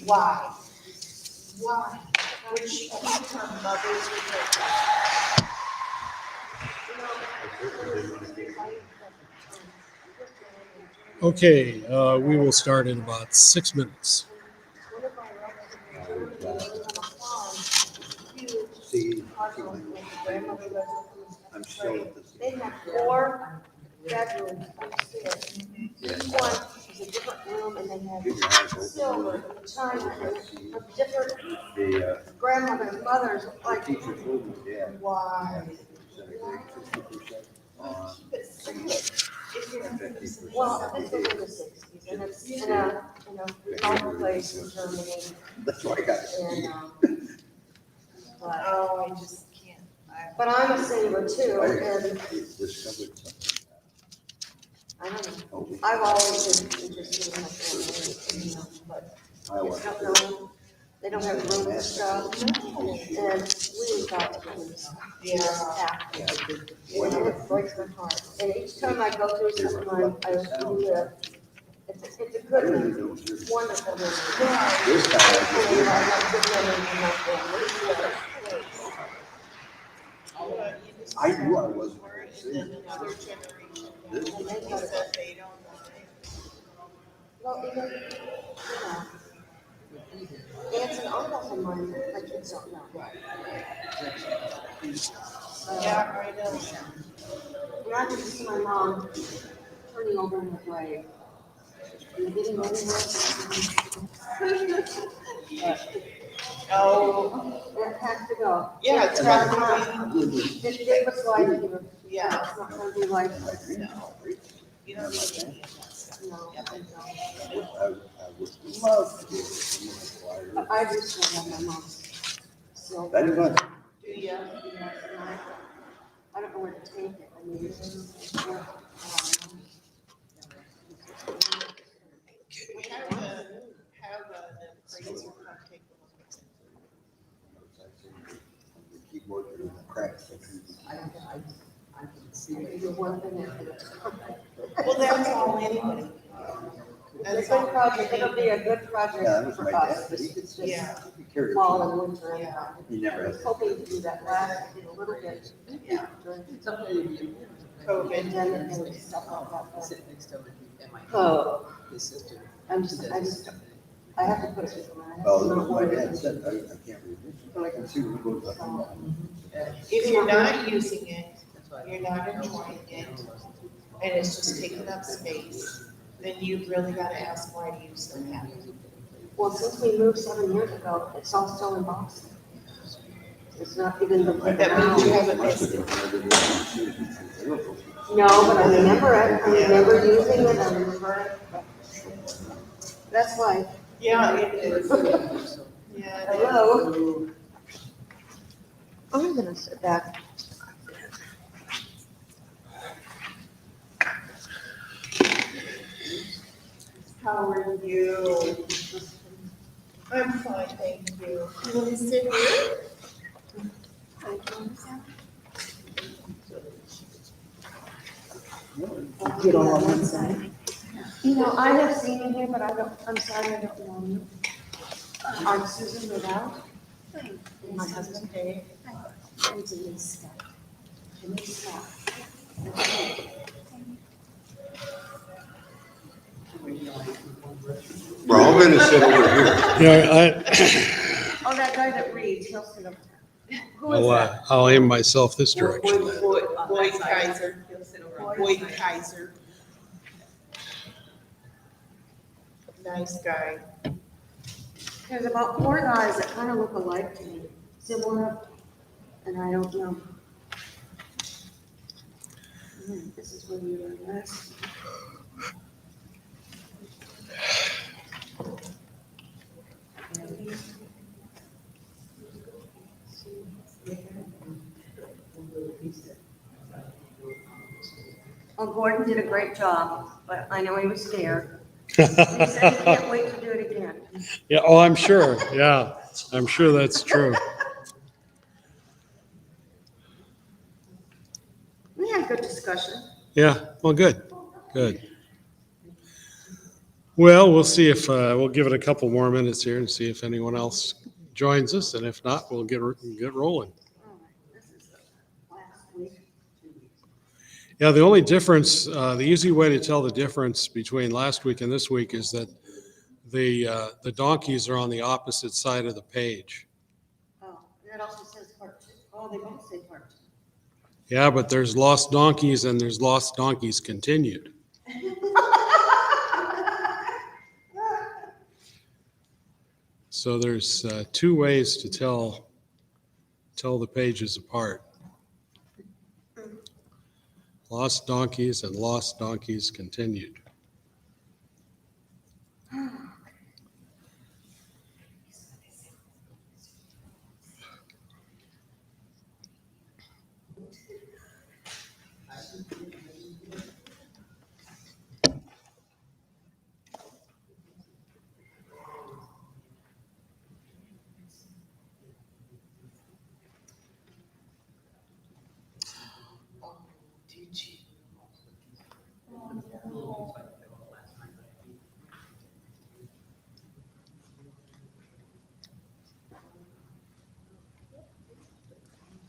Why? Why? Which become mothers with their Okay, we will start in about 6 minutes. I'm still at this. They have 4 bedrooms upstairs. Each one is a different room, and they have silver, china, and of different The grandmothers, mothers, like, teacher told me, yeah. why? 50% on But secret, if you're not gonna listen to well, something, this was in the 60s, and it's in a remote place in Germany, That's why I got and, it. but, oh, I just can't. but I'm a singer too, I and discovered something. I don't know, Oh, I've always been interested in my family, but I they want don't know, they don't have room and stuff, and we got to do this. Yeah. And it breaks my heart. And each time I go through something, I relive. It's a good, wonderful memory. this time. I have good memories of my family. I knew I wasn't. And then another generation. This And they said they don't want it. Well, even, aunts and uncles of mine, my kids don't know. Yeah, I know. And I can see my mom turning over in her grave. And getting ready Oh, it has to go. yeah, it's hard to It was life here. be, yeah, It's not gonna be life. no. You don't need any of that stuff. No, I don't. I would love to be able to. But I just don't have my mom. So, That is fun. Do you? yes, and I don't know where to take it. I mean, We have an appraiser come take a look at it. The keyboard and the cracks. you're one thing after the Well, that's all anyway. It's a good project, it'll be a good Yeah, that project was for my us. dad. It's just Yeah. He carried fall it. and winter. Yeah. He never I had. was hoping to do that last, did a little bit. Yeah. During COVID. pandemic and stuff like that. but- Sit next to him and my Oh, his sister. I have to put it in my. Well, it was my dad said, I can't read it, but I can see what goes up and down. If you're not using it, That's why. you're not enjoying it, and it's just taking up space, then you've really gotta ask, why do you still have it? Well, since we moved 7 years ago, it's all still in Boston. It's not even the. That means you haven't missed it. No, but I remember it, I remember using it, I remember it. That's why, Yeah, it is. Yeah. it is. hello. I'm gonna sit back. How are you? I'm fine, thank you. You want to sit here? Get on one side. You know, I have seen you here, but I'm sorry I don't know you. I'm Susan Without. And my husband Dave. And Denise Scott. Denise Scott. We're all gonna sit over here. Yeah, Oh, that guy that reads, he'll sit up there. Who is that? I'll aim myself this direction then. Boyd Kaiser. Boyd Kaiser. Nice guy. There's about 4 guys that kind of look alike to me, similar, and I don't know. This is where you were last. Oh, Gordon did a great job, but I know he was scared. He said he can't wait to do it again. Yeah, oh, I'm sure. Yeah, I'm sure that's true. We had a good discussion. Yeah, well, good, good. Well, we'll see if we'll give it a couple more minutes here and see if anyone else joins us, and if not, we'll get rolling. All right, this is the last week. Yeah, the only difference, the easy way to tell the difference between last week and this week is that the donkeys are on the opposite side of the page. Oh, and it also says part two. Oh, they both say part two. Yeah, but there's lost donkeys and there's lost donkeys continued. So there's two ways to tell the pages apart. Lost donkeys and lost donkeys continued. Oh, did you?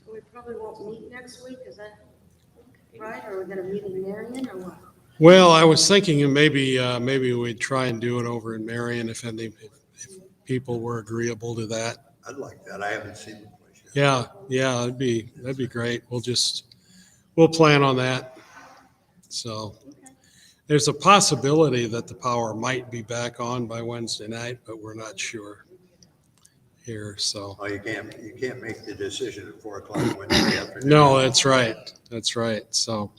So we probably won't meet next week, is that right? Or we're gonna meet in Marion or what? Well, I was thinking maybe we'd try and do it over in Marion if people were agreeable to that. I'd like that. I haven't seen the place yet. Yeah, that'd be great. We'll plan on that. So Okay. there's a possibility that the power might be back on by Wednesday night, but we're not sure here. So Oh, you can't make the decision at 4:00 Wednesday afternoon. no, that's right. So,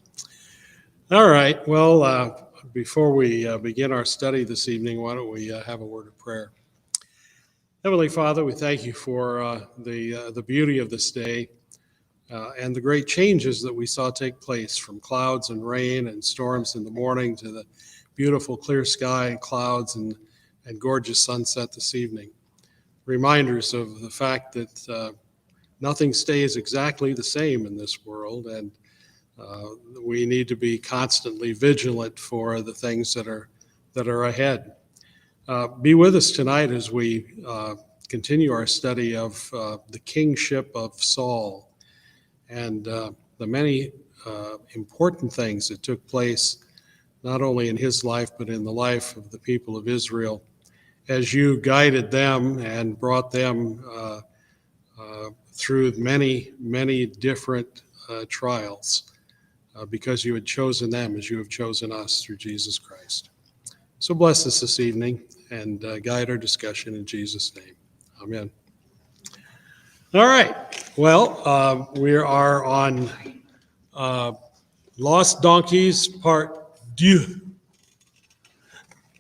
all right. Well, before we begin our study this evening, why don't we have a word of prayer? Heavenly Father, we thank you for the beauty of this day and the great changes that we saw take place, from clouds and rain and storms in the morning to the beautiful clear sky and clouds and gorgeous sunset this evening. Reminders of the fact that nothing stays exactly the same in this world, and we need to be constantly vigilant for the things that are ahead. Be with us tonight as we continue our study of the kingship of Saul and the many important things that took place not only in his life but in the life of the people of Israel, as you guided them and brought them through many different trials, because you had chosen them as you have chosen us through Jesus Christ. So bless us this evening and guide our discussion in Jesus' name. Amen. All right. Well, we are on Lost Donkeys Part 2,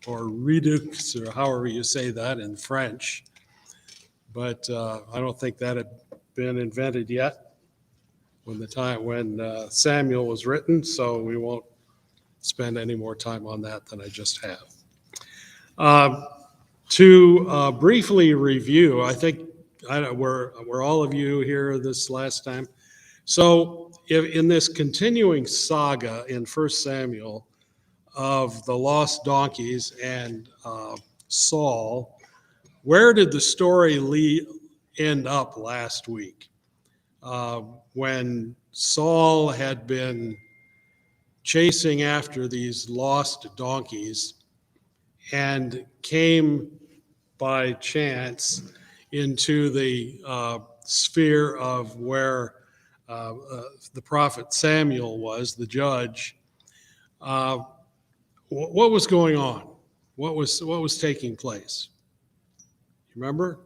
or Redux, or however you say that in French. But I don't think that had been invented yet when Samuel was written, so we won't spend any more time on that than I just have. To briefly review, I think were all of you here this last time. So in this continuing saga in 1 Samuel of the lost donkeys and Saul, where did the story end up last week? When Saul had been chasing after these lost donkeys and came by chance into the sphere of where the prophet Samuel was, the judge. What was going on? What was taking place? You remember?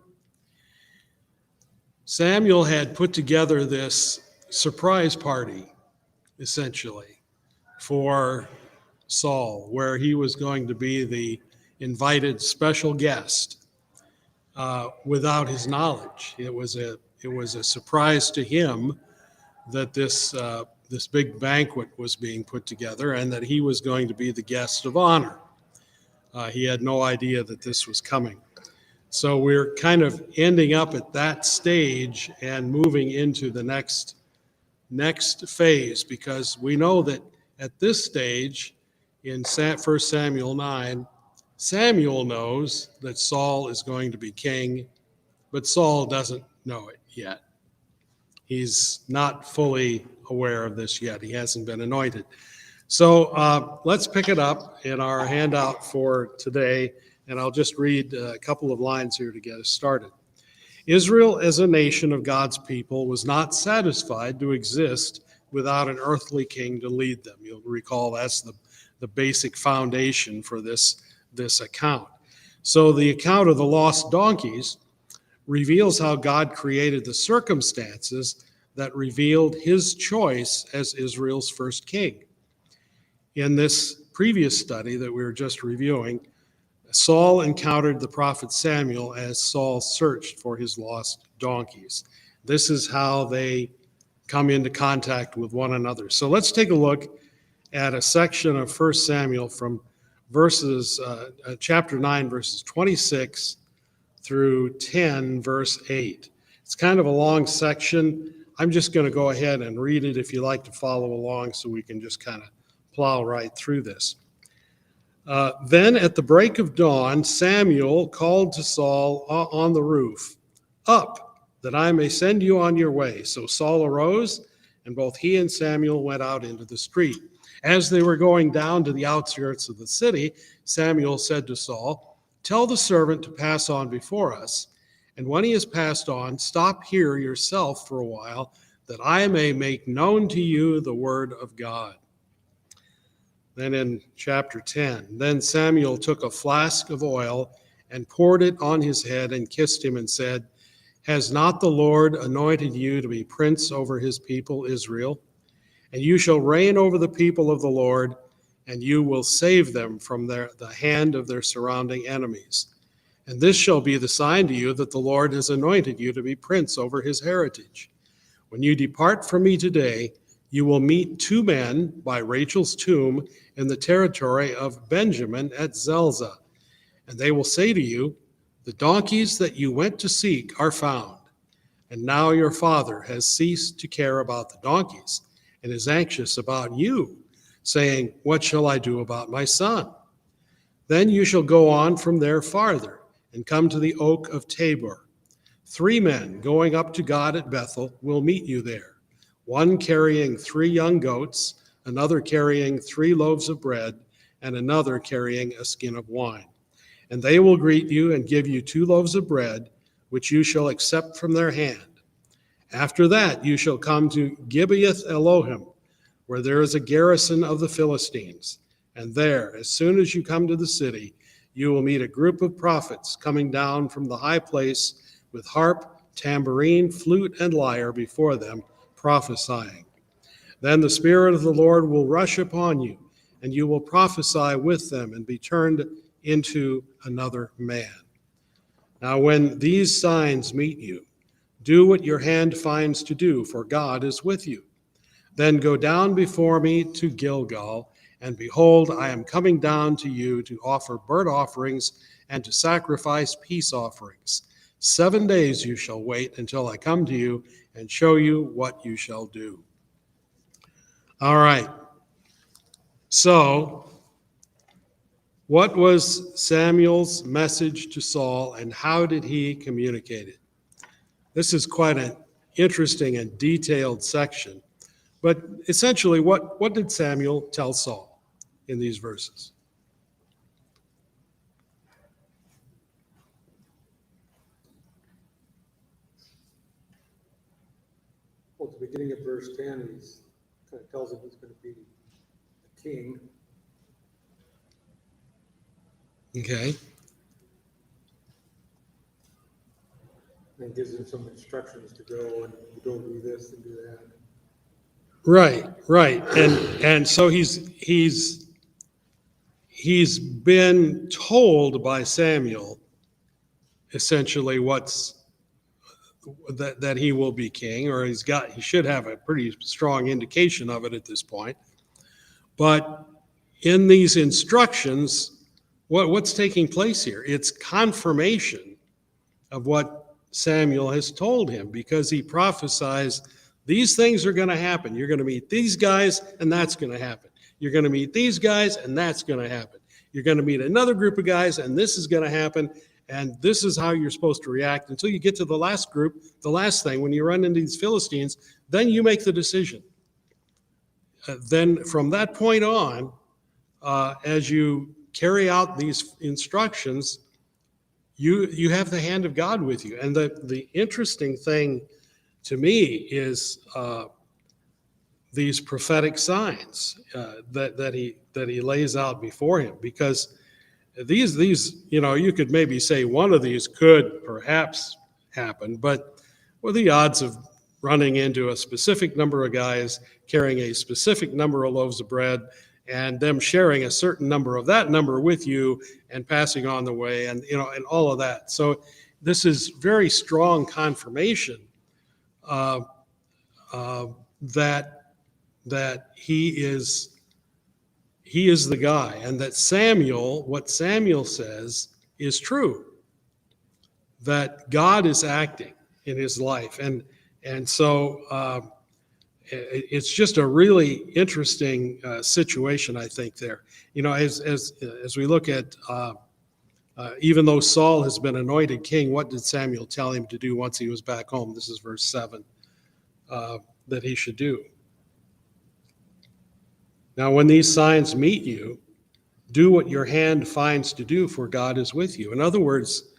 Samuel had put together this surprise party, essentially, for Saul, where he was going to be the invited special guest without his knowledge. It was a surprise to him that this big banquet was being put together and that he was going to be the guest of honor. He had no idea that this was coming. So we're kind of ending up at that stage and moving into the next phase, because we know that at this stage in 1 Samuel 9, Samuel knows that Saul is going to be king, but Saul doesn't know it yet. He's not fully aware of this yet. He hasn't been anointed. So let's pick it up in our handout for today, and I'll just read a couple of lines here to get us started. Israel, as a nation of God's people, was not satisfied to exist without an earthly king to lead them. You'll recall that's the basic foundation for this account. So the account of the lost donkeys reveals how God created the circumstances that revealed his choice as Israel's first king. In this previous study that we were just reviewing, Saul encountered the prophet Samuel as Saul searched for his lost donkeys. This is how they come into contact with one another. So let's take a look at a section of 1 Samuel from chapter 9, verses 26 through 10, verse 8. It's kind of a long section. I'm just going to go ahead and read it if you like to follow along so we can just kind of plow right through this. Then at the break of dawn, Samuel called to Saul on the roof, "Up, that I may send you on your way." So Saul arose, and both he and Samuel went out into the street. As they were going down to the outskirts of the city, Samuel said to Saul, "Tell the servant to pass on before us, and when he has passed on, stop here yourself for a while, that I may make known to you the word of God." Then in chapter 10, then Samuel took a flask of oil and poured it on his head and kissed him and said, "Has not the Lord anointed you to be prince over his people Israel? And you shall reign over the people of the Lord, and you will save them from the hand of their surrounding enemies. And this shall be the sign to you that the Lord has anointed you to be prince over his heritage. When you depart from me today, you will meet two men by Rachel's tomb in the territory of Benjamin at Zelzah. And they will say to you, 'The donkeys that you went to seek are found. And now your father has ceased to care about the donkeys and is anxious about you, saying, What shall I do about my son?' Then you shall go on from there farther and come to the oak of Tabor. 3 men going up to God at Bethel will meet you there, one carrying 3 young goats, another carrying 3 loaves of bread, and another carrying a skin of wine. And they will greet you and give you 2 loaves of bread, which you shall accept from their hand. After that you shall come to Gibeath Elohim, where there is a garrison of the Philistines. And there, as soon as you come to the city, you will meet a group of prophets coming down from the high place with harp, tambourine, flute, and lyre before them, prophesying. Then the Spirit of the Lord will rush upon you, and you will prophesy with them and be turned into another man. Now when these signs meet you, do what your hand finds to do, for God is with you. Then go down before me to Gilgal, and behold, I am coming down to you to offer burnt offerings and to sacrifice peace offerings. 7 days you shall wait until I come to you and show you what you shall do." All right. So, what was Samuel's message to Saul, and how did he communicate it? This is quite an interesting and detailed section. But essentially, what did Samuel tell Saul in these verses? Well, at the beginning of verse 10, he's kind of tells him he's going to be a king. Okay. And gives him some instructions to go and go do this and do that. Right. And so he's been told by Samuel essentially that he will be king, or he should have a pretty strong indication of it at this point. But in these instructions, what's taking place here? It's confirmation of what Samuel has told him, because he prophesies these things are going to happen. You're going to meet these guys, and that's going to happen. You're going to meet these guys, and that's going to happen. you're going to meet another group of guys, and this is going to happen, and this is how you're supposed to react until you get to the last group, the last thing. When you run into these Philistines, then you make the decision. Then from that point on, as you carry out these instructions, you have the hand of God with you. And the interesting thing to me is these prophetic signs that he lays out before him, because these you could maybe say one of these could perhaps happen, but what are the odds of running into a specific number of guys carrying a specific number of loaves of bread and them sharing a certain number of that number with you and passing on the way, and and all of that. So this is very strong confirmation that he is the guy, and that what Samuel says is true, that God is acting in his life. And so it's just a really interesting situation, I think, there. As we look at, even though Saul has been anointed king, what did Samuel tell him to do once he was back home? This is verse 7, that he should do. Now, when these signs meet you, do what your hand finds to do, for God is with you. In other words,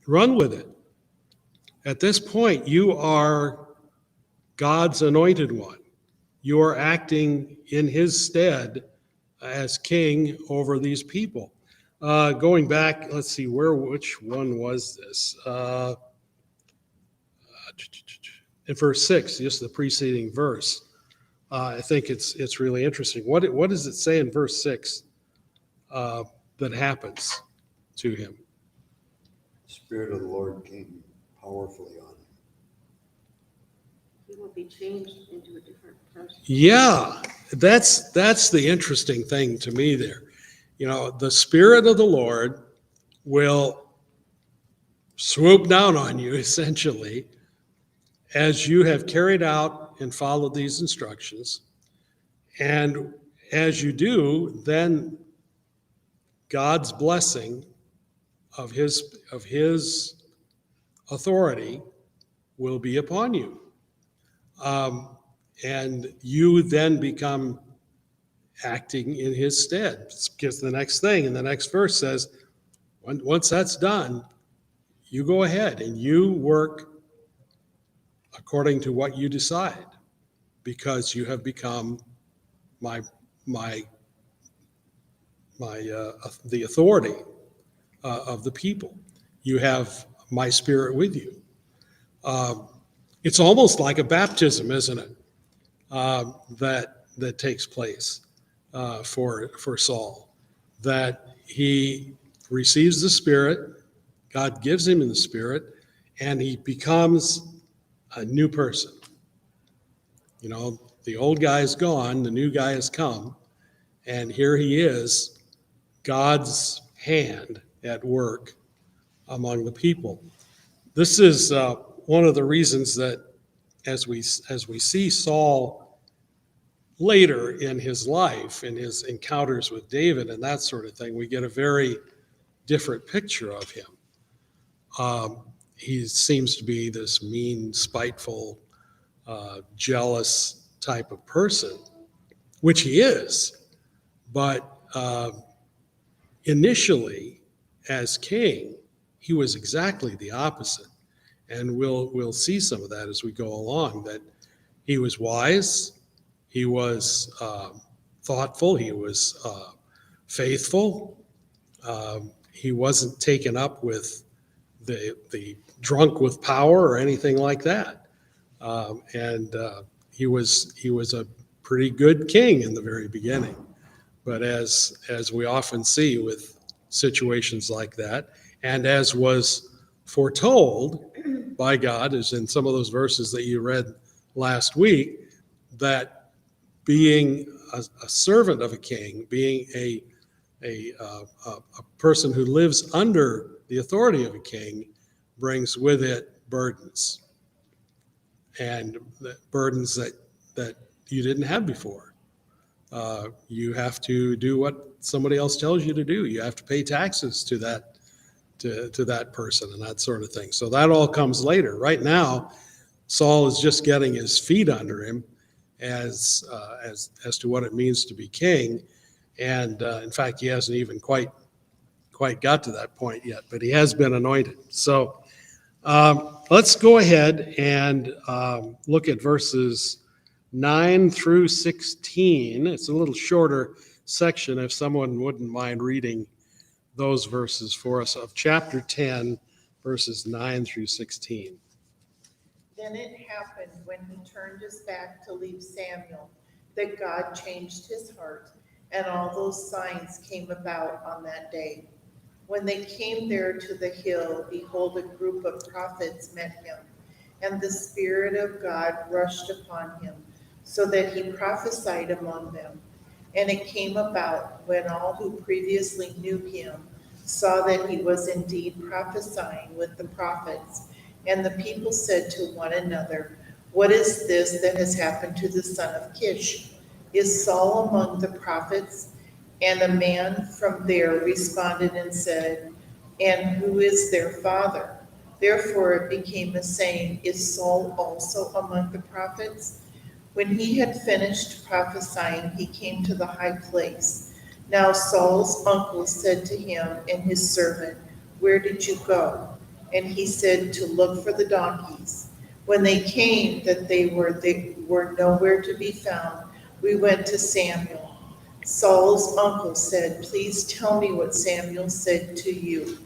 run with it. At this point, you are God's anointed one. You are acting in his stead as king over these people. Going back, let's see, which one was this? In verse 6, just the preceding verse. I think it's really interesting. What does it say in verse 6 that happens to him? The Spirit of the Lord came powerfully on him. He will be changed into a different person. Yeah, that's the interesting thing to me there. The Spirit of the Lord will swoop down on you, essentially, as you have carried out and followed these instructions. And as you do, then God's blessing of his authority will be upon you. And you then become acting in his stead. Because the next thing in the next verse says, once that's done, you go ahead and you work according to what you decide, because you have become the authority of the people. You have my Spirit with you. It's almost like a baptism, isn't it? That takes place for Saul, that he receives the Spirit, God gives him the Spirit, and he becomes a new person. The old guy is gone, the new guy has come, and here he is, God's hand at work among the people. This is one of the reasons that as we see Saul later in his life, in his encounters with David and that sort of thing, we get a very different picture of him. He seems to be this mean, spiteful, jealous type of person, which he is. But initially, as king, he was exactly the opposite. And we'll see some of that as we go along, that he was wise, he was thoughtful, he was faithful, he wasn't taken up with the drunk with power or anything like that. And he was a pretty good king in the very beginning. But as we often see with situations like that, and as was foretold by God, as in some of those verses that you read last week, that being a servant of a king, being a person who lives under the authority of a king, brings with it burdens, and burdens that you didn't have before. you have to do what somebody else tells you to do. You have to pay taxes to that person and that sort of thing. So that all comes later. Right now, Saul is just getting his feet under him as to what it means to be king. And in fact, he hasn't even quite got to that point yet, but he has been anointed. So let's go ahead and look at verses 9 through 16. It's a little shorter section, if someone wouldn't mind reading those verses for us, of chapter 10, verses 9 through 16. Then it happened when he turned his back to leave Samuel that God changed his heart, and all those signs came about on that day. When they came there to the hill, behold, a group of prophets met him, and the Spirit of God rushed upon him, so that he prophesied among them. And it came about, when all who previously knew him saw that he was indeed prophesying with the prophets, and the people said to one another, "What is this that has happened to the son of Kish? Is Saul among the prophets?" And a man from there responded and said, "And who is their father?" Therefore it became a saying, "Is Saul also among the prophets?" When he had finished prophesying, he came to the high place. Now Saul's uncle said to him and his servant, "Where did you go?" And he said, "To look for the donkeys." When they came, that they were nowhere to be found, we went to Samuel. Saul's uncle said, "Please tell me what Samuel said to you."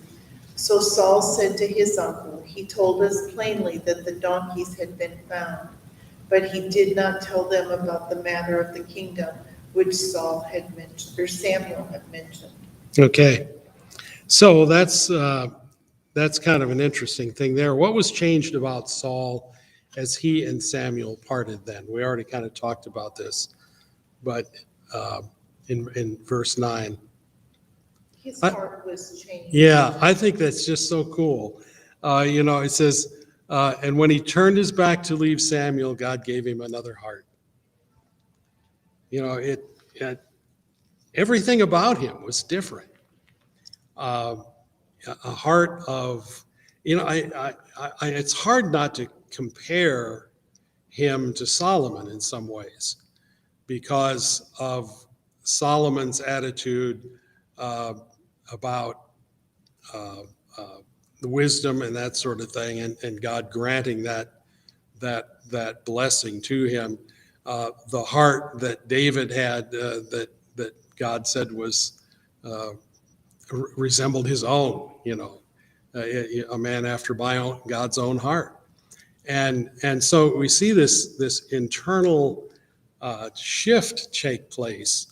So Saul said to his uncle, "He told us plainly that the donkeys had been found, but he did not tell them about the matter of the kingdom which Saul had mentioned, or Samuel had mentioned." Okay, so that's kind of an interesting thing there. What was changed about Saul as he and Samuel parted then? We already kind of talked about this, but in verse 9. His heart was changed. Yeah, I think that's just so cool. It says, and when he turned his back to leave Samuel, God gave him another heart. Everything about him was different. A heart of, it's hard not to compare him to Solomon in some ways because of Solomon's attitude about the wisdom and that sort of thing, and God granting that blessing to him. The heart that David had, that God said was resembled his own, a man after God's own heart. And so we see this internal shift take place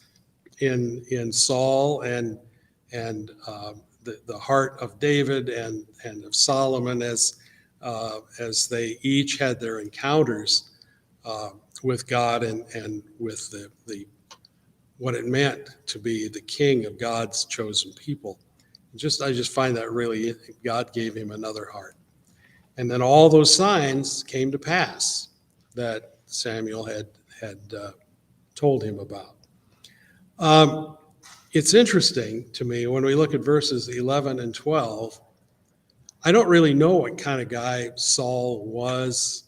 in Saul and the heart of David and of Solomon as they each had their encounters with God and with the what it meant to be the king of God's chosen people. I just find that really, God gave him another heart. And then all those signs came to pass that Samuel had told him about. It's interesting to me when we look at verses 11 and 12. I don't really know what kind of guy Saul was.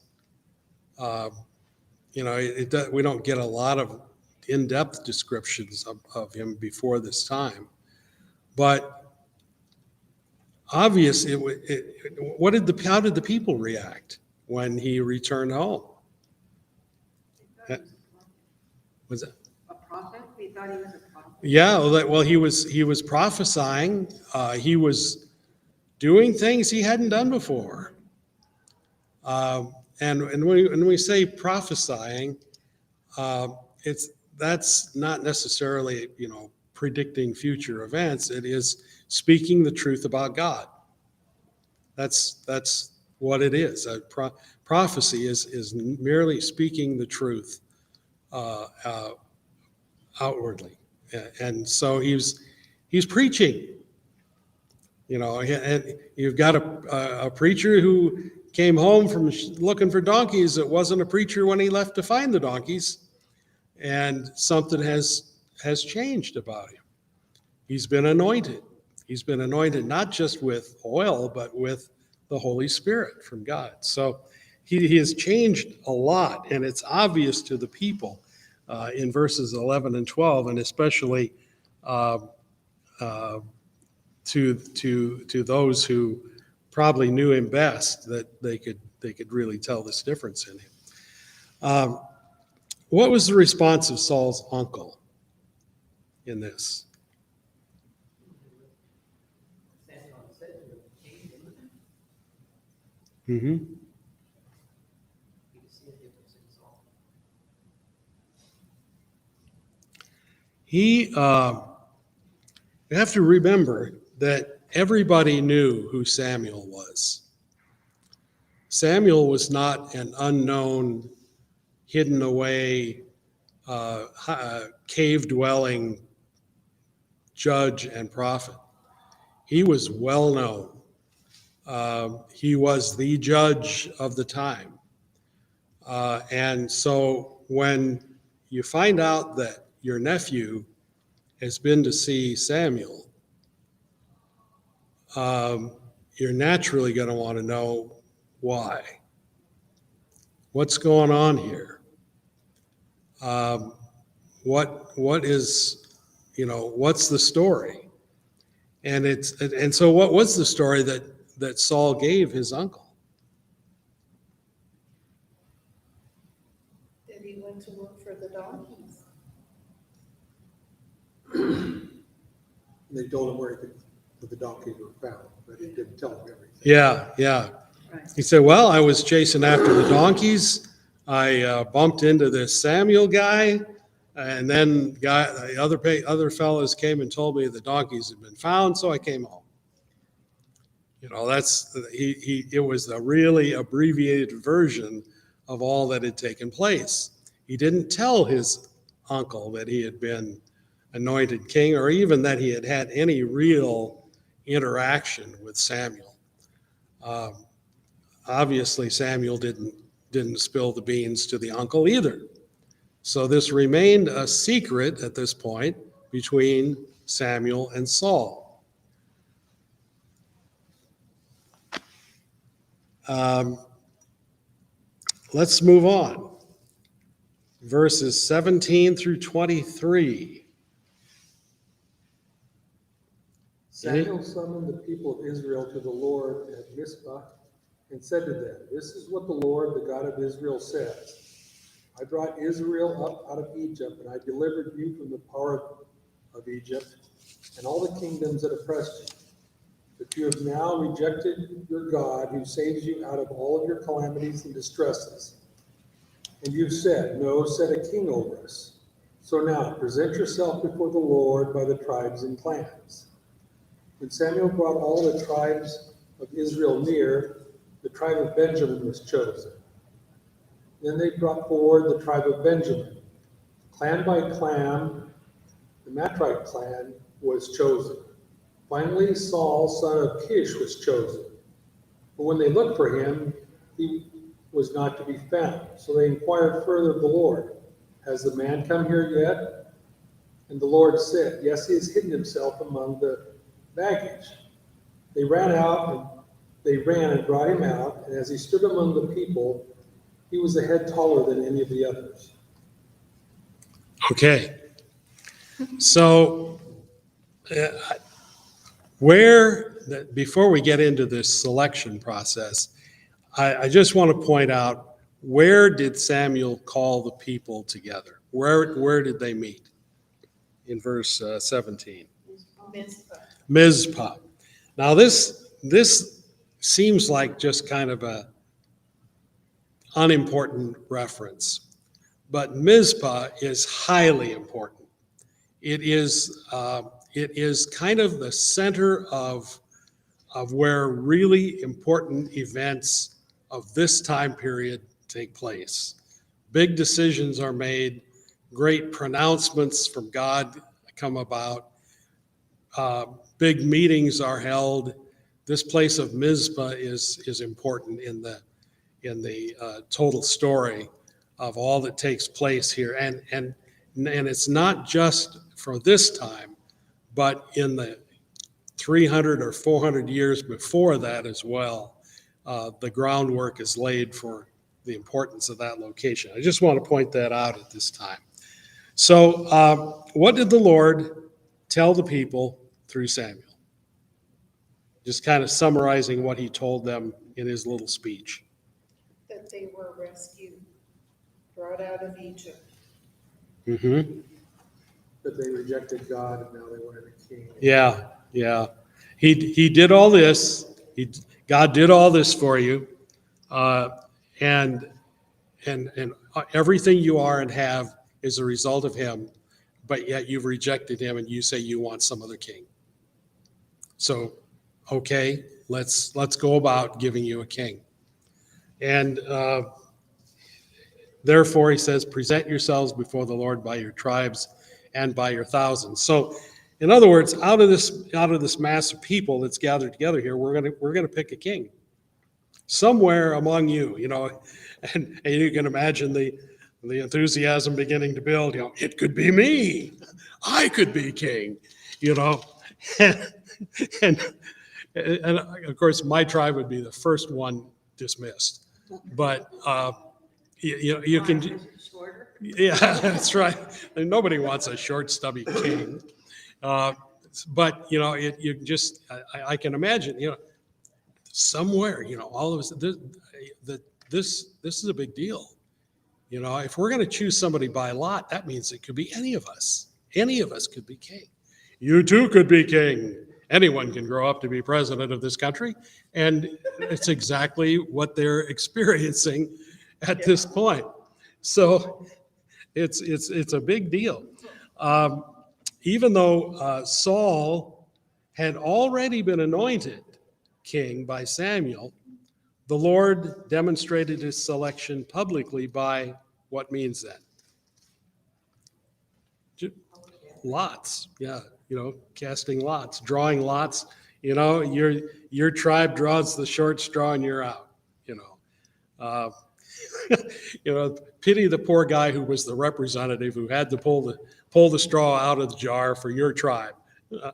We don't get a lot of in-depth descriptions of him before this time, but obvious. How did the people react when he returned home? Was that A prophet? We thought he was a prophet. Yeah, well, he was prophesying. He was doing things he hadn't done before. And when we say prophesying, that's not necessarily predicting future events. It is speaking the truth about God. That's what it is. Prophecy is merely speaking the truth outwardly. And so he's preaching, and you've got a preacher who came home from looking for donkeys that wasn't a preacher when he left to find the donkeys. and something has changed about him. He's been anointed. He's been anointed not just with oil, but with the Holy Spirit from God. So he has changed a lot, and it's obvious to the people in verses 11 and 12, and especially uh, to those who probably knew him best, that they could really tell this difference in him. What was the response of Saul's uncle in this? Mm-hmm. You have to remember that everybody knew who Samuel was. Samuel was not an unknown, hidden away, cave-dwelling judge and prophet. He was well known. He was the judge of the time. And so when you find out that your nephew has been to see Samuel, you're naturally going to want to know why. What's going on here? What is, what's the story? And so what was the story that Saul gave his uncle? That he went to look for the donkeys. They told him where the donkeys were found, but he didn't tell him everything. Yeah. Right. He said, well, I was chasing after the donkeys. I bumped into this Samuel guy, and then the other fellows came and told me the donkeys had been found, so I came home. It was a really abbreviated version of all that had taken place. He didn't tell his uncle that he had been anointed king, or even that he had had any real interaction with Samuel. Obviously, Samuel didn't spill the beans to the uncle either. So this remained a secret at this point between Samuel and Saul. Let's move on. Verses 17 through 23. Samuel summoned the people of Israel to the Lord at Mizpah and said to them, "This is what the Lord, the God of Israel, says. I brought Israel up out of Egypt, and I delivered you from the power of Egypt and all the kingdoms that oppressed you. But you have now rejected your God, who saves you out of all of your calamities and distresses. And you've said, 'No, set a king over us.' So now present yourself before the Lord by the tribes and clans." When Samuel brought all the tribes of Israel near, the tribe of Benjamin was chosen. Then they brought forward the tribe of Benjamin. Clan by clan, the Matrite clan was chosen. Finally, Saul, son of Kish, was chosen. But when they looked for him, he was not to be found. So they inquired further of the Lord, "Has the man come here yet?" And the Lord said, "Yes, he has hidden himself among the baggage." They ran and brought him out, and as he stood among the people, he was a head taller than any of the others. Okay. So before we get into this selection process, I just want to point out, where did Samuel call the people together? Where did they meet? In verse 17. Mizpah. Now this seems like just kind of a unimportant reference, but Mizpah is highly important. It is kind of the center of where really important events of this time period take place. Big decisions are made, great pronouncements from God come about, big meetings are held. This place of Mizpah is important in the total story of all that takes place here. And And it's not just for this time, but in the 300 or 400 years before that as well, the groundwork is laid for the importance of that location. I just want to point that out at this time. So what did the Lord tell the people through Samuel? Just kind of summarizing what he told them in his little speech. That they were rescued, brought out of Egypt. Mm-hmm. That they rejected God and now they wanted a king. Yeah, yeah. He did all this. God did all this for you, and everything you are and have is a result of him. But yet you've rejected him, and you say you want some other king. So, okay, let's go about giving you a king. And therefore, he says, present yourselves before the Lord by your tribes and by your thousands. So, in other words, out of this mass of people that's gathered together here, we're gonna pick a king somewhere among you, and you can imagine the enthusiasm beginning to build. It could be me, I could be king, and of course my tribe would be the first one dismissed, but you can. Yeah, that's right. And nobody wants a short, stubby king. But you just I can imagine somewhere all of us this is a big deal. If we're going to choose somebody by lot, that means it could be any of us. Any of us could be king. You too could be king. Anyone can grow up to be president of this country, and it's exactly what they're experiencing at this point. So it's a big deal. Even though Saul had already been anointed king by Samuel, the Lord demonstrated his selection publicly by what means that? Lots, yeah, casting lots, drawing lots. Your tribe draws the short straw and you're out. Pity the poor guy who was the representative who had to pull the straw out of the jar for your tribe. It's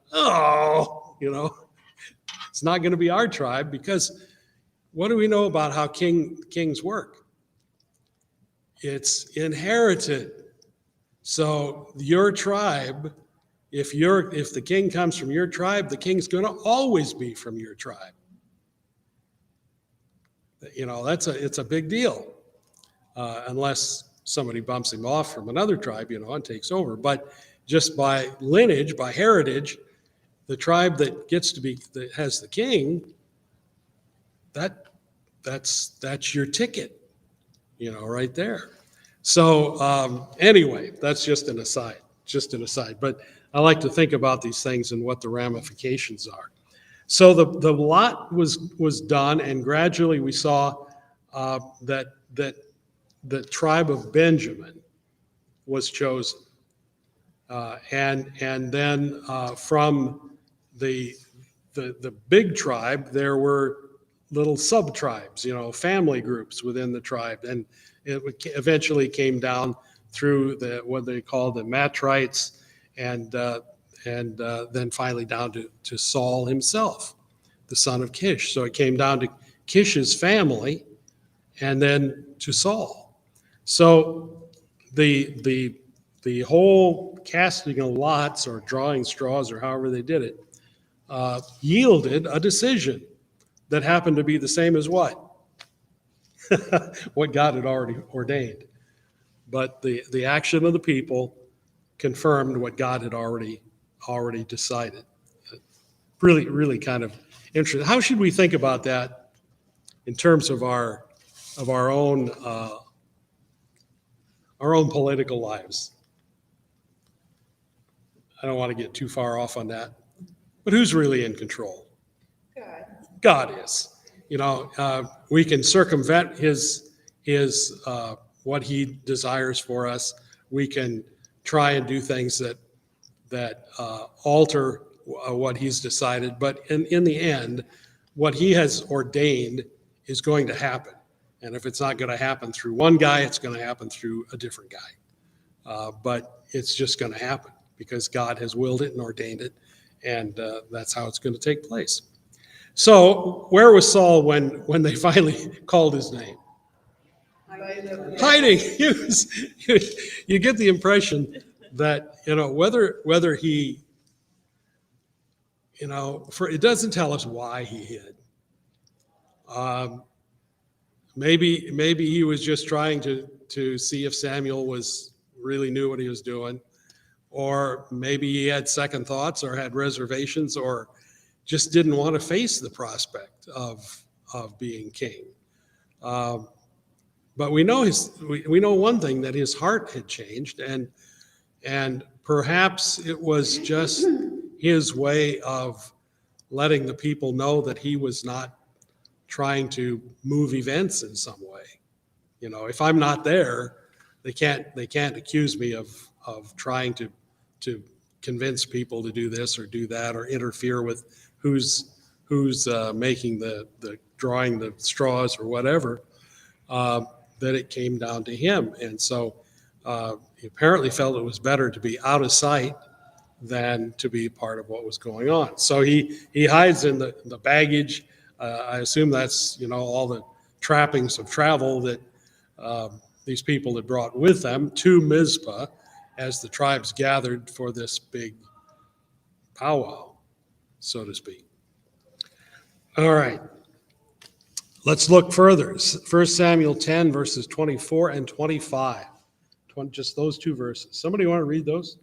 not going to be our tribe, because what do we know about how kings work? It's inherited. So your tribe, if the king comes from your tribe, the king's going to always be from your tribe. It's a big deal, unless somebody bumps him off from another tribe, and takes over. But just by lineage, by heritage, the tribe that has the king, that's your ticket, right there. So anyway, that's just an aside. But I like to think about these things and what the ramifications are. So the lot was done, and gradually we saw that the tribe of Benjamin was chosen, and then from the big tribe there were little sub tribes, family groups within the tribe, and it eventually came down through what they call the Matrites, and then finally down to Saul himself, the son of Kish. So it came down to Kish's family, and then to Saul. So the whole casting of lots, or drawing straws, or however they did it, yielded a decision that happened to be the same as what? What God had already ordained. But the action of the people confirmed what God had already decided. Really, really kind of interesting. How should we think about that in terms of our own political lives? I don't want to get too far off on that, but who's really in control? God is. We can circumvent his what he desires for us. We can try and do things that alter what he's decided, but in the end, what he has ordained is going to happen. And if it's not going to happen through one guy, it's going to happen through a different guy. But it's just going to happen because God has willed it and ordained it, and that's how it's going to take place. So where was Saul when they finally called his name? Hiding. You get the impression that, whether he, it doesn't tell us why he hid. Maybe he was just trying to see if Samuel really knew what he was doing, or maybe he had second thoughts or had reservations or just didn't want to face the prospect of being king. But we know one thing, that his heart had changed, and perhaps it was just his way of letting the people know that he was not trying to move events in some way. If I'm not there, they can't accuse me of trying to convince people to do this or do that, or interfere with who's making the drawing the straws or whatever. That it came down to him, and so he apparently felt it was better to be out of sight than to be part of what was going on. So he hides in the baggage. I assume that's all the trappings of travel that these people had brought with them to Mizpah as the tribes gathered for this big powwow, so to speak. All right. Let's look further. 1 Samuel 10, verses 24 and 25. Just those two verses. Somebody want to read those?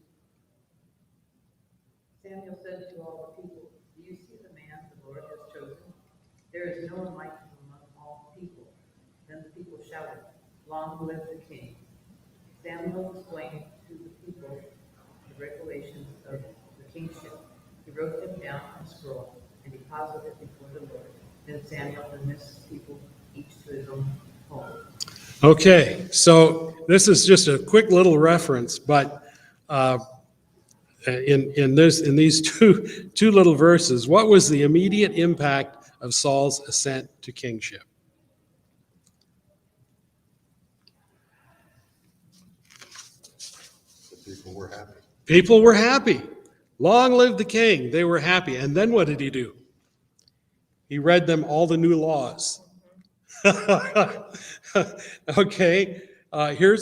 Samuel said to all the people, "Do you see the man the Lord has chosen? There is no one like him among all people." Then the people shouted, "Long live the king." Samuel explained to the people the regulations of the kingship. He wrote them down on a scroll and deposited it before the Lord. Then Samuel dismissed the people, each to his own home. Okay, so this is just a quick little reference, but in these two little verses, what was the immediate impact of Saul's ascent to kingship? The people were happy. People were happy. Long live the king. They were happy. And then what did he do? He read them all the new laws. Okay, here are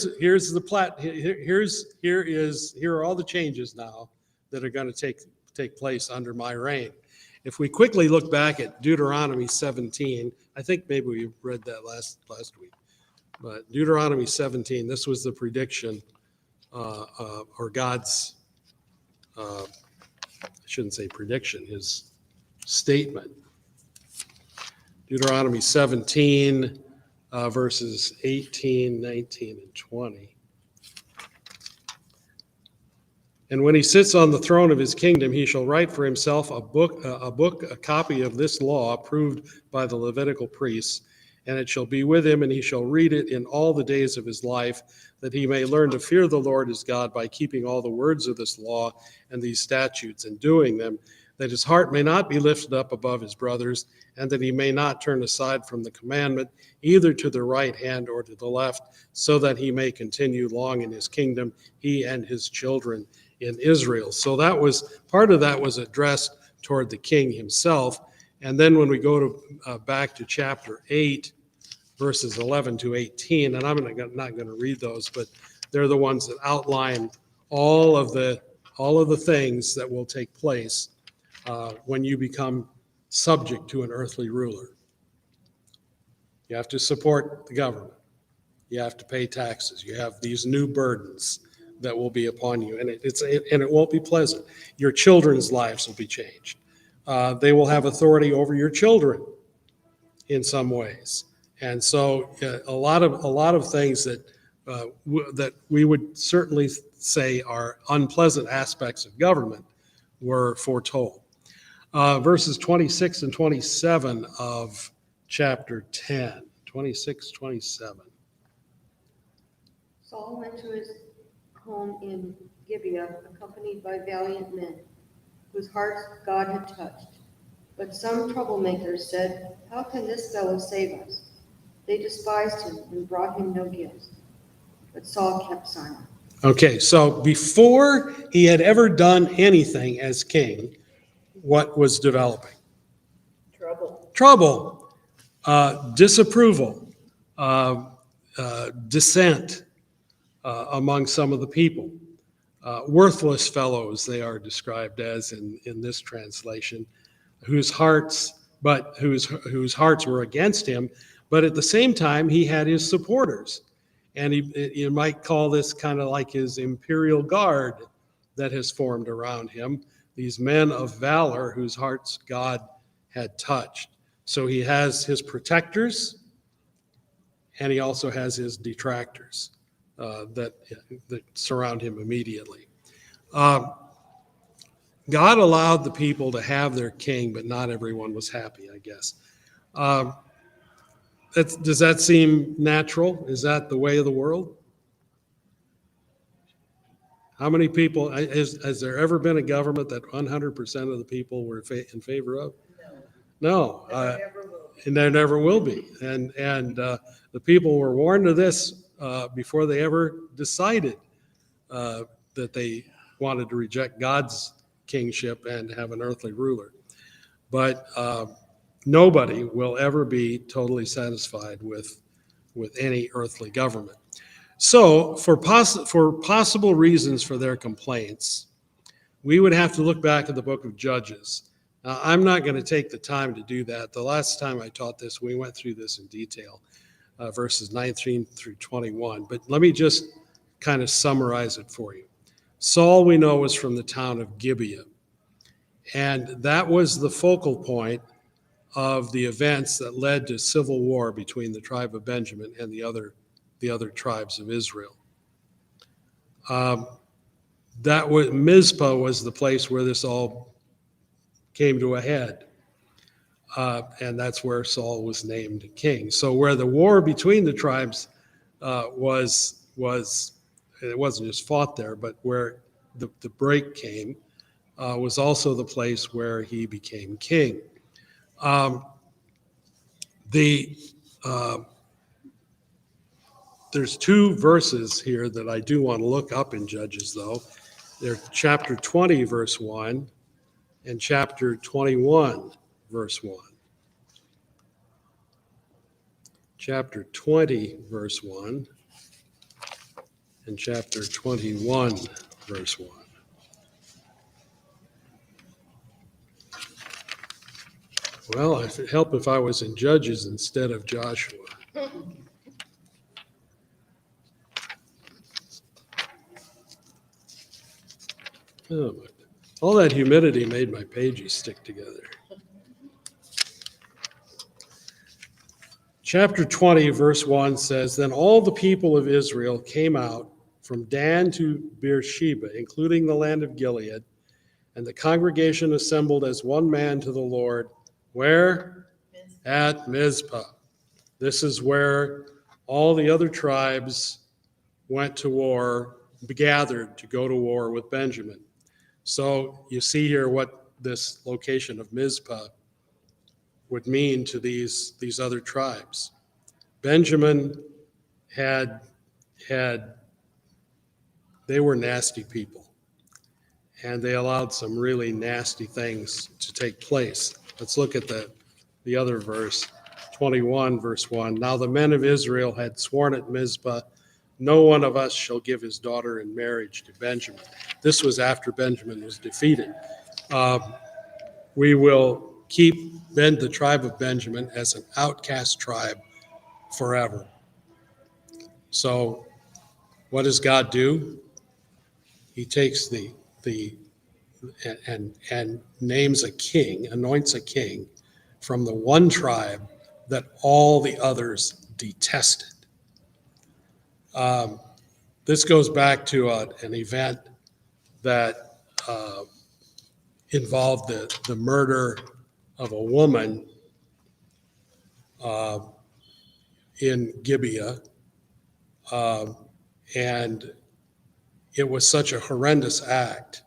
all the changes now that are going to take place under my reign. If we quickly look back at Deuteronomy 17, I think maybe we read that last week, but Deuteronomy 17, this was the prediction or God's, I shouldn't say prediction, his statement. Deuteronomy 17, verses 18, 19, and 20. "And when he sits on the throne of his kingdom, he shall write for himself a copy of this law approved by the Levitical priests, and it shall be with him, and he shall read it in all the days of his life, that he may learn to fear the Lord his God by keeping all the words of this law and these statutes and doing them, that his heart may not be lifted up above his brothers, and that he may not turn aside from the commandment, either to the right hand or to the left, so that he may continue long in his kingdom, he and his children in Israel." So that was, part of that was addressed toward the king himself. And then when we go to back to chapter 8, verses 11 to 18, and I'm not going to read those, but they're the ones that outline all of the things that will take place when you become subject to an earthly ruler. You have to support the government. You have to pay taxes. You have these new burdens that will be upon you, and it won't be pleasant. Your children's lives will be changed. They will have authority over your children in some ways, and so a lot of things that we would certainly say are unpleasant aspects of government were foretold. Verses 26 and 27 of chapter 10. 26, 27. Saul went to his home in Gibeah, accompanied by valiant men, whose hearts God had touched. But some troublemakers said, "How can this fellow save us?" They despised him and brought him no gifts. But Saul kept silent. Okay, so before he had ever done anything as king, what was developing? Trouble. Trouble, disapproval, dissent among some of the people. Worthless fellows, they are described as in this translation, whose hearts were against him, but at the same time he had his supporters, and you might call this kind of like his imperial guard that has formed around him, these men of valor whose hearts God had touched. So he has his protectors, and he also has his detractors that surround him immediately. God allowed the people to have their king, but not everyone was happy, I guess. Does that seem natural? Is that the way of the world? How many people, has there ever been a government that 100% of the people were in favor of? No. No. And there never will be. And there never will be. And the people were warned of this before they ever decided that they wanted to reject God's kingship and have an earthly ruler. But nobody will ever be totally satisfied with any earthly government. So for possible reasons for their complaints, we would have to look back at the book of Judges. Now, I'm not going to take the time to do that. The last time I taught this, we went through this in detail, verses 19 through 21. But let me just kind of summarize it for you. Saul, we know, was from the town of Gibeah. And that was the focal point of the events that led to civil war between the tribe of Benjamin and the other tribes of Israel. Mizpah was the place where this all came to a head. And that's where Saul was named king. So where the war between the tribes was it wasn't just fought there, but where the break came was also the place where he became king. There's two verses here that I do want to look up in Judges, though. They're chapter 20, verse 1, and chapter 21, verse 1. Chapter 20, verse 1, and chapter 21, verse 1. Well, it'd help if I was in Judges instead of Joshua. Oh, all that humidity made my pages stick together. Chapter 20, verse 1 says, Then all the people of Israel came out from Dan to Beersheba, including the land of Gilead, and the congregation assembled as one man to the Lord. Where? At Mizpah. This is where all the other tribes went to war, gathered to go to war with Benjamin. So you see here what this location of Mizpah would mean to these other tribes. Benjamin they were nasty people, and they allowed some really nasty things to take place. Let's look at the other verse, 21, verse 1. Now the men of Israel had sworn at Mizpah, no one of us shall give his daughter in marriage to Benjamin. This was after Benjamin was defeated. We will keep the tribe of Benjamin as an outcast tribe forever. So what does God do? He takes and names a king, anoints a king from the one tribe that all the others detested. This goes back to an event that involved the murder of a woman in Gibeah, and it was such a horrendous act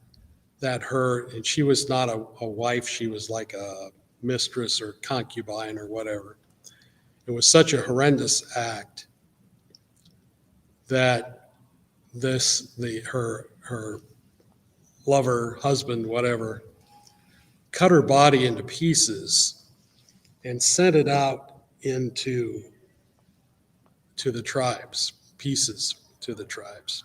that and she was not a wife, she was like a mistress or concubine or whatever. It was such a horrendous act that her lover, husband, whatever, cut her body into pieces and sent it out to the tribes, pieces to the tribes.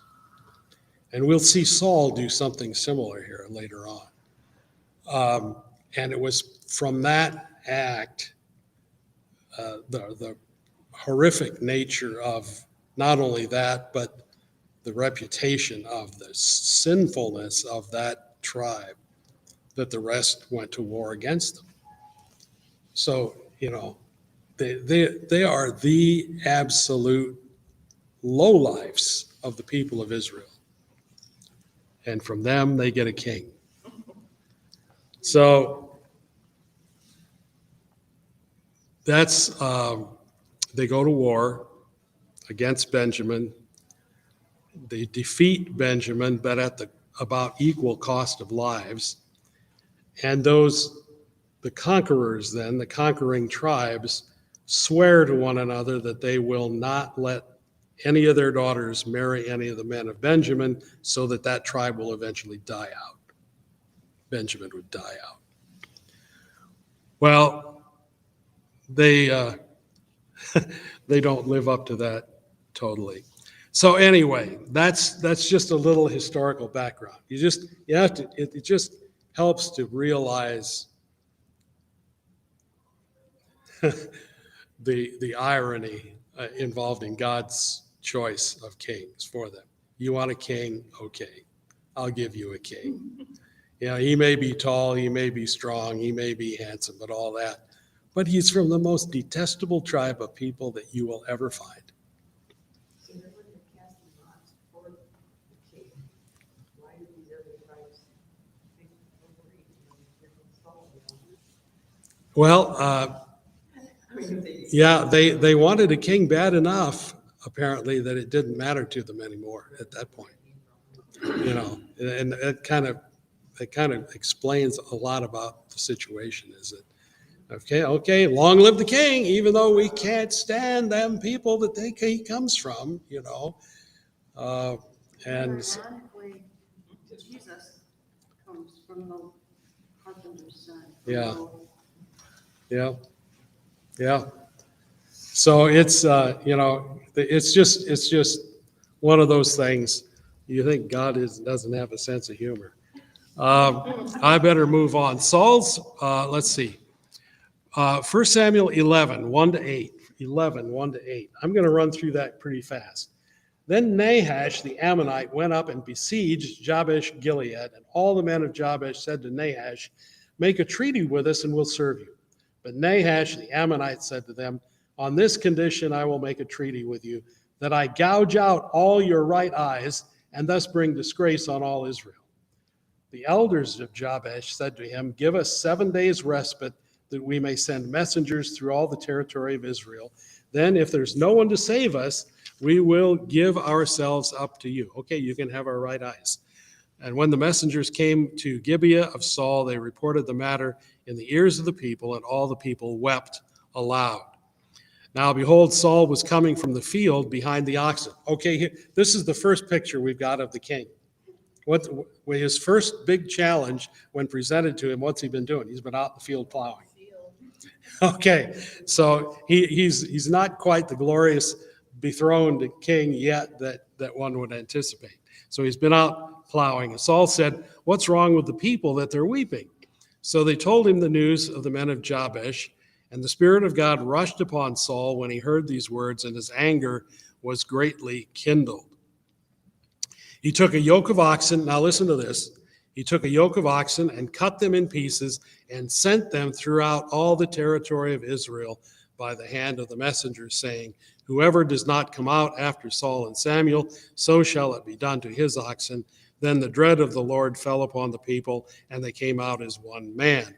And we'll see Saul do something similar here later on. And it was from that act, the horrific nature of not only that, but the reputation of the sinfulness of that tribe, that the rest went to war against them. So, they are the absolute lowlifes of the people of Israel. And from them, they get a king. So that's, they go to war against Benjamin. They defeat Benjamin, but at about equal cost of lives. And the conquerors then, the conquering tribes, swear to one another that they will not let any of their daughters marry any of the men of Benjamin, so that tribe will eventually die out. Benjamin would die out. Well, they don't live up to that totally. So anyway, that's just a little historical background. It just helps to realize the irony involved in God's choice of kings for them. You want a king? Okay, I'll give you a king. He may be tall, he may be strong, he may be handsome, but all that. But he's from the most detestable tribe of people that you will ever find. So they wouldn't have cast the lots for the king. Why did these other tribes think overeat different Saul? Well, yeah, they wanted a king bad enough, apparently, that it didn't matter to them anymore at that point. And it kind of explains a lot about the situation. Is it okay, long live the king, even though we can't stand them people that he comes from, and Ironically, Jesus comes from the carpenter's son. Yeah. So it's it's just one of those things. You think God doesn't have a sense of humor. I better move on. Saul's, let's see, 1 Samuel 11, 1-8. 11, 1-8. I'm going to run through that pretty fast. Then Nahash the Ammonite went up and besieged Jabesh Gilead, and all the men of Jabesh said to Nahash, "Make a treaty with us and we'll serve you." But Nahash the Ammonite said to them, "On this condition I will make a treaty with you, that I gouge out all your right eyes and thus bring disgrace on all Israel." The elders of Jabesh said to him, "Give us 7 days respite, that we may send messengers through all the territory of Israel. Then if there's no one to save us, we will give ourselves up to you." Okay, you can have our right eyes. And when the messengers came to Gibeah of Saul, they reported the matter in the ears of the people, and all the people wept aloud. Now, behold, Saul was coming from the field behind the oxen. Okay, this is the first picture we've got of the king. His first big challenge when presented to him, what's he been doing? He's been out in the field plowing. Okay, so he's not quite the glorious dethroned king yet that one would anticipate. So he's been out plowing. And Saul said, "What's wrong with the people that they're weeping?" So they told him the news of the men of Jabesh, and the Spirit of God rushed upon Saul when he heard these words, and his anger was greatly kindled. He took a yoke of oxen. Now listen to this. He took a yoke of oxen and cut them in pieces and sent them throughout all the territory of Israel by the hand of the messengers, saying, "Whoever does not come out after Saul and Samuel, so shall it be done to his oxen." Then the dread of the Lord fell upon the people, and they came out as one man.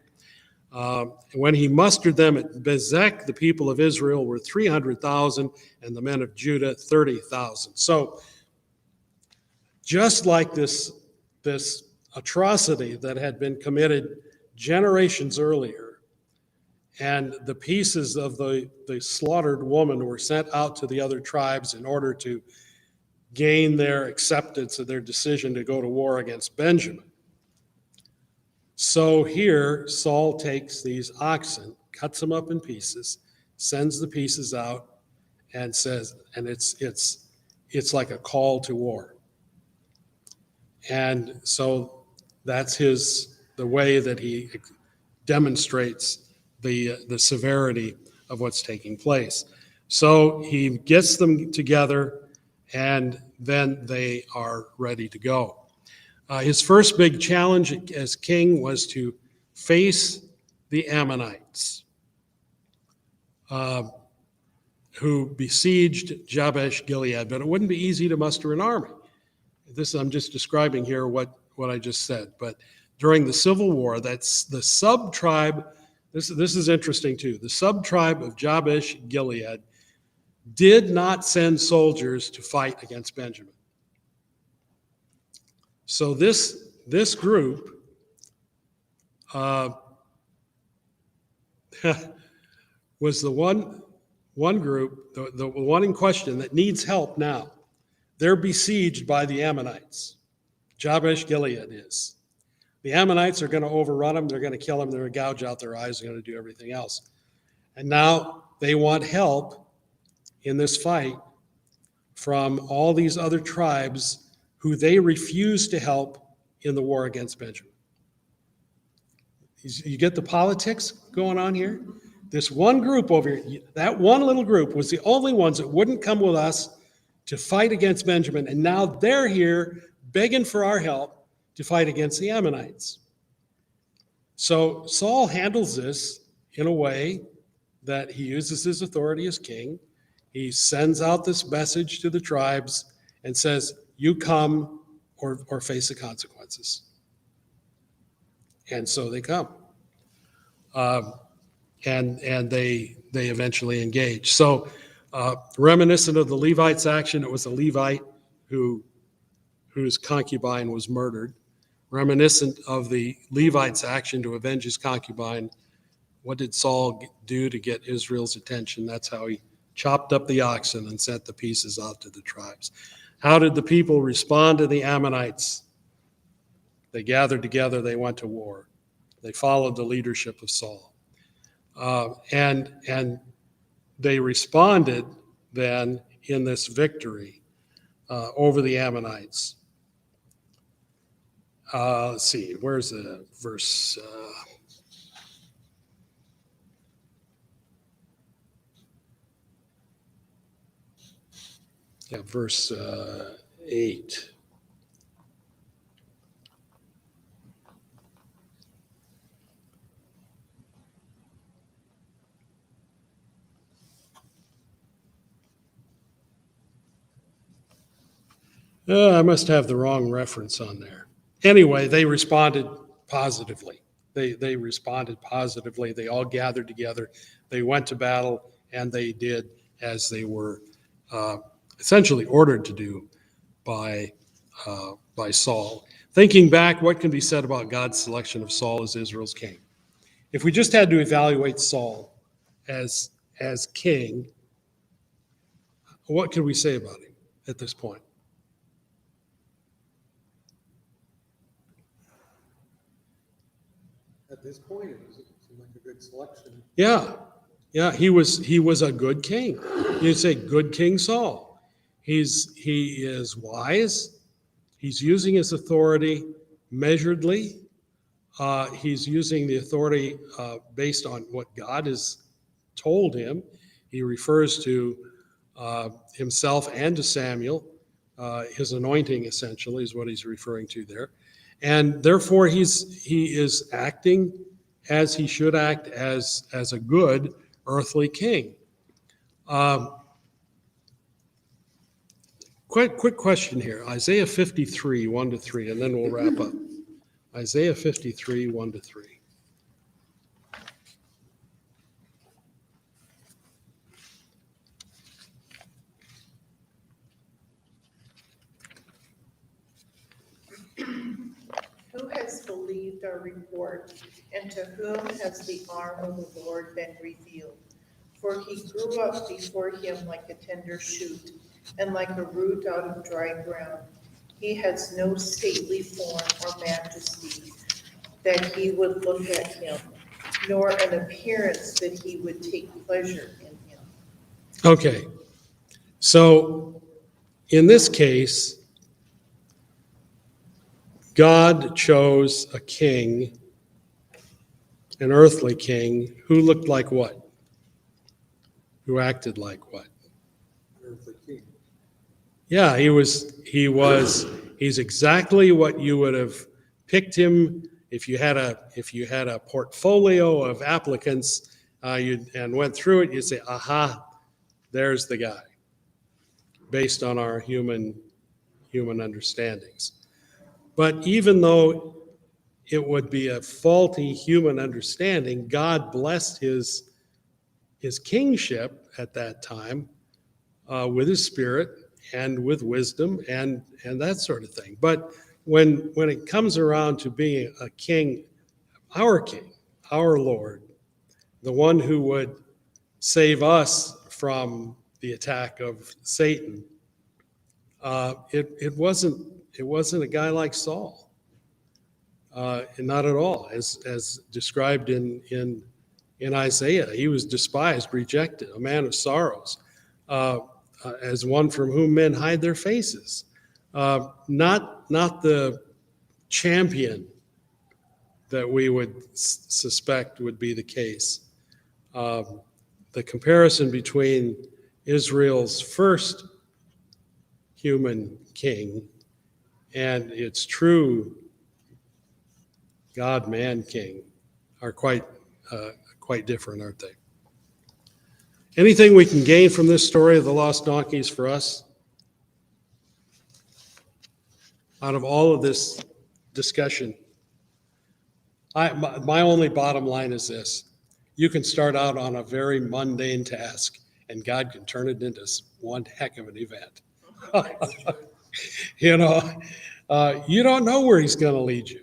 When he mustered them at Bezek, the people of Israel were 300,000, and the men of Judah 30,000. So just like this atrocity that had been committed generations earlier, and the pieces of the slaughtered woman were sent out to the other tribes in order to gain their acceptance of their decision to go to war against Benjamin. So here, Saul takes these oxen, cuts them up in pieces, sends the pieces out, and says, and it's like a call to war. And so that's the way that he demonstrates the severity of what's taking place. So he gets them together, and then they are ready to go. His first big challenge as king was to face the Ammonites, who besieged Jabesh Gilead, but it wouldn't be easy to muster an army. I'm just describing here what I just said. But during the Civil War, that's the sub-tribe. This is interesting too. The sub-tribe of Jabesh Gilead did not send soldiers to fight against Benjamin. So this group was the one group, the one in question that needs help now. They're besieged by the Ammonites. Jabesh Gilead is. The Ammonites are going to overrun them. They're going to kill them. They're going to gouge out their eyes. They're going to do everything else. And now they want help in this fight from all these other tribes who they refuse to help in the war against Benjamin. You get the politics going on here? This one group over here, that one little group was the only ones that wouldn't come with us to fight against Benjamin, and now they're here begging for our help to fight against the Ammonites. So Saul handles this in a way that he uses his authority as king. He sends out this message to the tribes and says, you come or face the consequences. And so they come. And they eventually engage. So reminiscent of the Levites' action, it was a Levite whose concubine was murdered. Reminiscent of the Levites' action to avenge his concubine, what did Saul do to get Israel's attention? That's how he chopped up the oxen and sent the pieces out to the tribes. How did the people respond to the Ammonites? They gathered together, they went to war. They followed the leadership of Saul. And they responded then in this victory over the Ammonites. Let's see, where's the verse? Verse 8. I must have the wrong reference on there. Anyway, they responded positively. They responded positively. They all gathered together. They went to battle, and they did as they were essentially ordered to do by Saul. Thinking back, what can be said about God's selection of Saul as Israel's king? If we just had to evaluate Saul as king, what can we say about him at this point? At this point, it seemed like a good selection. Yeah, he was a good king. You'd say good King Saul. He is wise. He's using his authority measuredly. He's using the authority based on what God has told him. He refers to himself and to Samuel. His anointing, essentially, is what he's referring to there. And therefore, he is acting as he should act as a good earthly king. Quick question here. Isaiah 53, 1-3, and then we'll wrap up. Isaiah 53, 1-3. Who has believed our report, and to whom has the arm of the Lord been revealed? For he grew up before him like a tender shoot, and like a root out of dry ground. He has no stately form or majesty that he would look at him, nor an appearance that he would take pleasure in him. Okay, so in this case, God chose a king, an earthly king, who looked like what? Who acted like what? Earthly king. Yeah, he's exactly what you would have picked him if you had a portfolio of applicants and went through it. You'd say, aha, there's the guy, based on our human understandings. But even though it would be a faulty human understanding, God blessed his kingship at that time with his spirit and with wisdom and that sort of thing. But when it comes around to being a king, our Lord, the one who would save us from the attack of Satan, it wasn't a guy like Saul, not at all. As described in Isaiah, he was despised, rejected, a man of sorrows, as one from whom men hide their faces. Not the champion that we would suspect would be the case. The comparison between Israel's first human king and its true God-man king are quite different, aren't they? Anything we can gain from this story of the lost donkeys for us? Out of all of this discussion, my only bottom line is this. You can start out on a very mundane task, and God can turn it into one heck of an event. You don't know where he's going to lead you.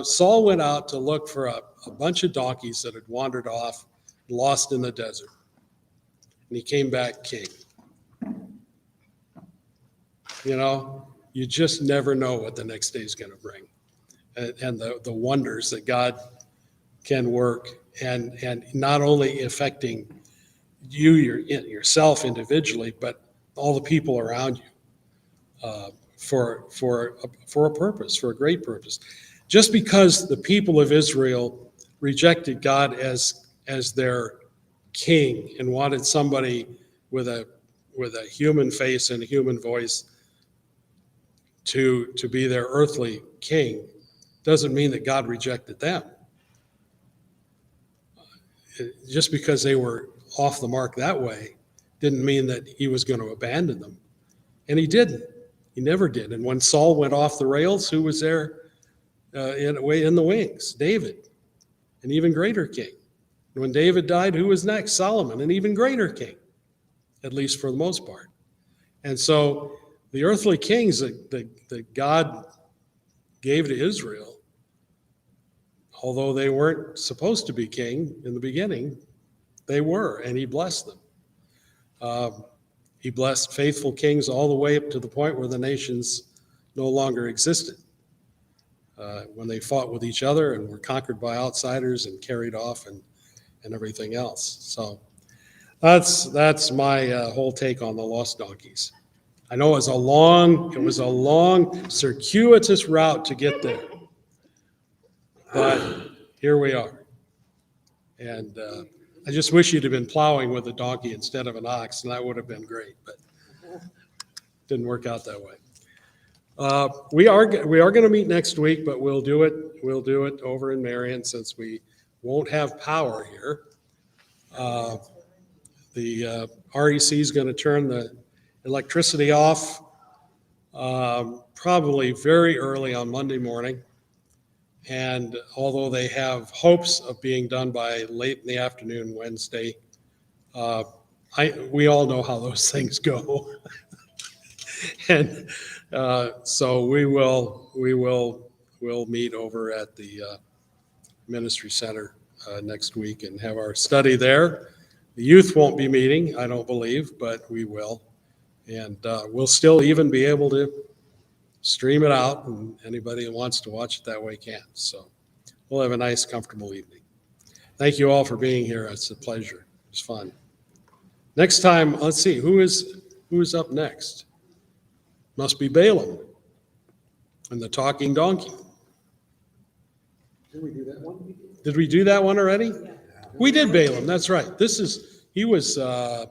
Saul went out to look for a bunch of donkeys that had wandered off, lost in the desert. And he came back king. You just never know what the next day is going to bring. And the wonders that God can work, and not only affecting you yourself individually, but all the people around you for a purpose, for a great purpose. Just because the people of Israel rejected God as their king and wanted somebody with a human face and a human voice to be their earthly king, doesn't mean that God rejected them. Just because they were off the mark that way didn't mean that he was going to abandon them. And he didn't. He never did. And when Saul went off the rails, who was there in the wings? David, an even greater king. And when David died, who was next? Solomon, an even greater king, at least for the most part. And so the earthly kings that God gave to Israel, although they weren't supposed to be king in the beginning, they were, and he blessed them. He blessed faithful kings all the way up to the point where the nations no longer existed, when they fought with each other and were conquered by outsiders and carried off and everything else. So that's my whole take on the lost donkeys. I know it was a long, circuitous route to get there, but here we are. And I just wish you'd have been plowing with a donkey instead of an ox, and that would have been great, but it didn't work out that way. We are going to meet next week, but we'll do it over in Marion since we won't have power here. The REC is going to turn the electricity off probably very early on Monday morning. And although they have hopes of being done by late in the afternoon Wednesday, we all know how those things go. And so we'll meet over at the ministry center next week and have our study there. The youth won't be meeting, I don't believe, but we will. And we'll still even be able to stream it out, and anybody that wants to watch it that way can. So we'll have a nice, comfortable evening. Thank you all for being here. It's a pleasure. It's fun. Next time, let's see, who is up next? Must be Balaam and the talking donkey. Did we do that one? Did we do that one already? We did Balaam, that's right. He was, I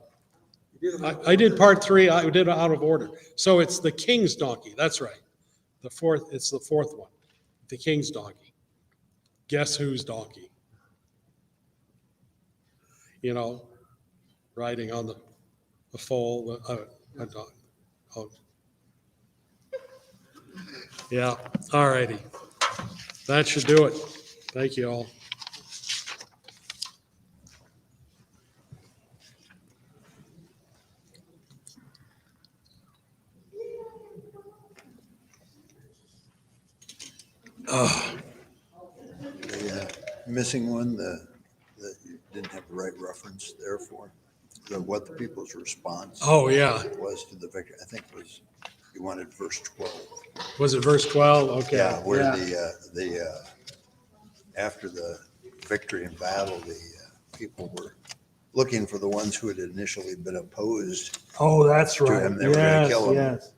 did part 3, I did it out of order. So it's the king's donkey, that's right. It's the fourth one, the king's donkey. Guess whose donkey? You know, riding on the foal, a dog. Oh. Yeah, all righty. That should do it. Thank you all. The missing one, that you didn't have the right reference there for, what the people's response Oh, yeah. was to the victory. I think you wanted verse 12. Was it verse 12? Okay. Yeah, where after the victory in battle, the people were looking for the ones who had initially been opposed Oh, that's to right. him. They were going to kill him. Yes.